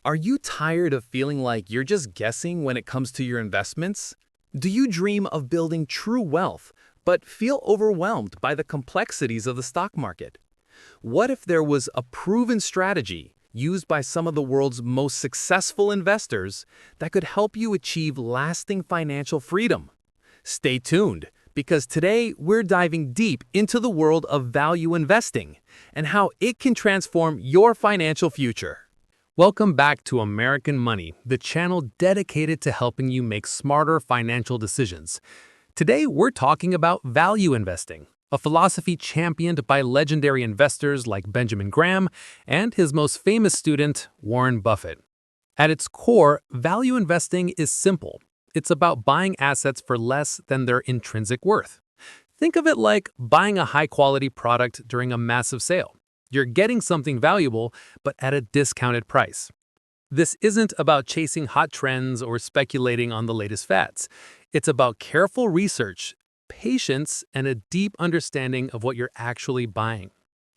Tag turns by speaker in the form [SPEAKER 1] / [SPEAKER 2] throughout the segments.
[SPEAKER 1] Are you tired of feeling like you're just guessing when it comes to your investments? Do you dream of building true wealth, but feel overwhelmed by the complexities of the stock market? What if there was a proven strategy used by some of the world's most successful investors that could help you achieve lasting financial freedom? Stay tuned, because today we're diving deep into the world of value investing and how it can transform your financial future. Welcome back to American Money, the channel dedicated to helping you make smarter financial decisions. Today, we're talking about value investing, a philosophy championed by legendary investors like Benjamin Graham and his most famous student, Warren Buffett. At its core, value investing is simple. It's about buying assets for less than their intrinsic worth. Think of it like buying a high-quality product during a massive sale. You're getting something valuable, but at a discounted price. This isn't about chasing hot trends or speculating on the latest fads. It's about careful research, patience, and a deep understanding of what you're actually buying.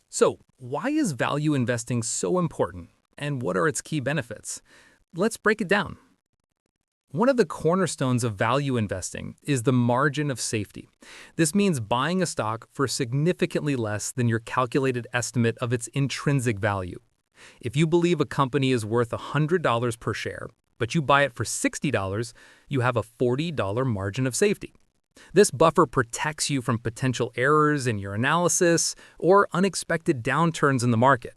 [SPEAKER 1] So, why is value investing so important, and what are its key benefits? Let's break it down. One of the cornerstones of value investing is the margin of safety. This means buying a stock for significantly less than your calculated estimate of its intrinsic value. If you believe a company is worth $100 per share, but you buy it for $60, you have a $40 margin of safety. This buffer protects you from potential errors in your analysis or unexpected downturns in the market.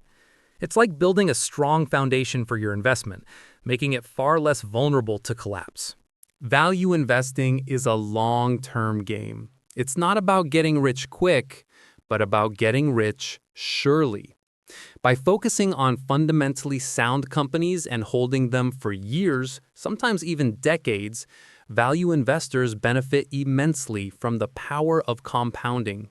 [SPEAKER 1] It's like building a strong foundation for your investment, making it far less vulnerable to collapse. Value investing is a long-term game. It's not about getting rich quick, but about getting rich surely. By focusing on fundamentally sound companies and holding them for years, sometimes even decades, value investors benefit immensely from the power of compounding.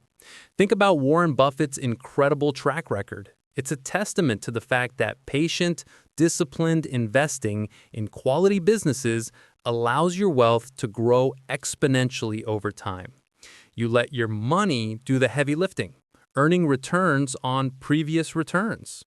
[SPEAKER 1] Think about Warren Buffett's incredible track record. It's a testament to the fact that patient, disciplined investing in quality businesses allows your wealth to grow exponentially over time. You let your money do the heavy lifting, earning returns on previous returns.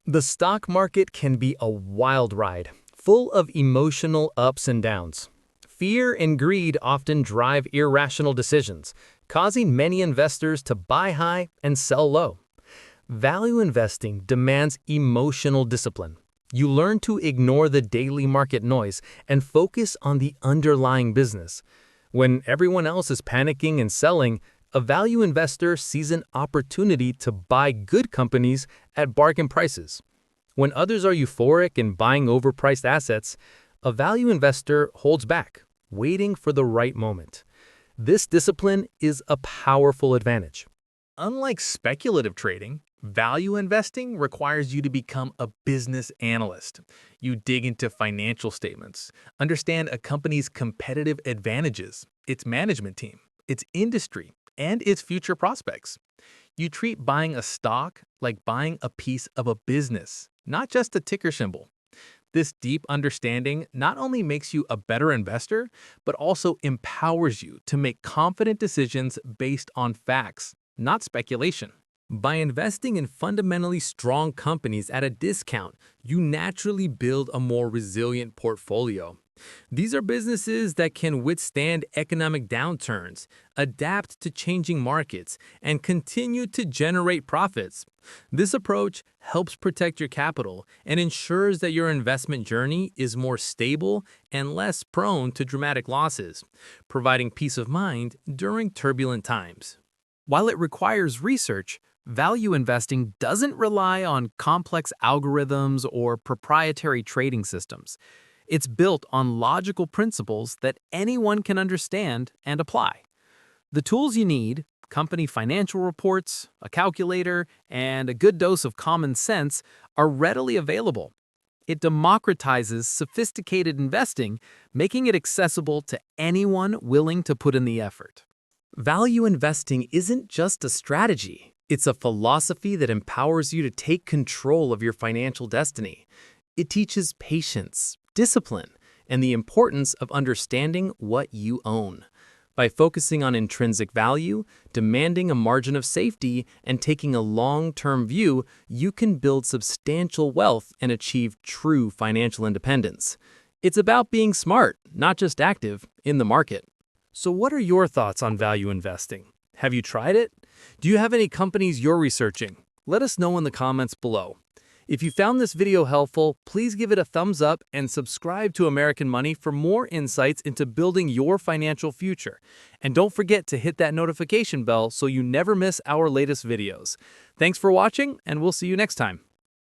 [SPEAKER 1] The stock market can be a wild ride, full of emotional ups and downs. Fear and greed often drive irrational decisions, causing many investors to buy high and sell low. Value investing demands emotional discipline. You learn to ignore the daily market noise and focus on the underlying business. When everyone else is panicking and selling, a value investor sees an opportunity to buy good companies at bargain prices. When others are euphoric and buying overpriced assets, a value investor holds back, waiting for the right moment. This discipline is a powerful advantage. Unlike speculative trading, value investing requires you to become a business analyst. You dig into financial statements, understand a company's competitive advantages, its management team, its industry, and its future prospects. You treat buying a stock like buying a piece of a business, not just a ticker symbol. This deep understanding not only makes you a better investor, but also empowers you to make confident decisions based on facts, not speculation. By investing in fundamentally strong companies at a discount, you naturally build a more resilient portfolio. These are businesses that can withstand economic downturns, adapt to changing markets, and continue to generate profits. This approach helps protect your capital and ensures that your investment journey is more stable and less prone to dramatic losses, providing peace of mind during turbulent times. While it requires research, value investing doesn't rely on complex algorithms or proprietary trading systems. It's built on logical principles that anyone can understand and apply. The tools you need, company financial reports, a calculator, and a good dose of common sense, are readily available. It democratizes sophisticated investing, making it accessible to anyone willing to put in the effort. Value investing isn't just a strategy. It's a philosophy that empowers you to take control of your financial destiny. It teaches patience, discipline, and the importance of understanding what you own. By focusing on intrinsic value, demanding a margin of safety, and taking a long-term view, you can build substantial wealth and achieve true financial independence. It's about being smart, not just active, in the market. So what are your thoughts on value investing? Have you tried it? Do you have any companies you're researching? Let us know in the comments below. If you found this video helpful, please give it a thumbs up and subscribe to American Money for more insights into building your financial future. And don't forget to hit that notification bell so you never miss our latest videos. Thanks for watching, and we'll see you next time.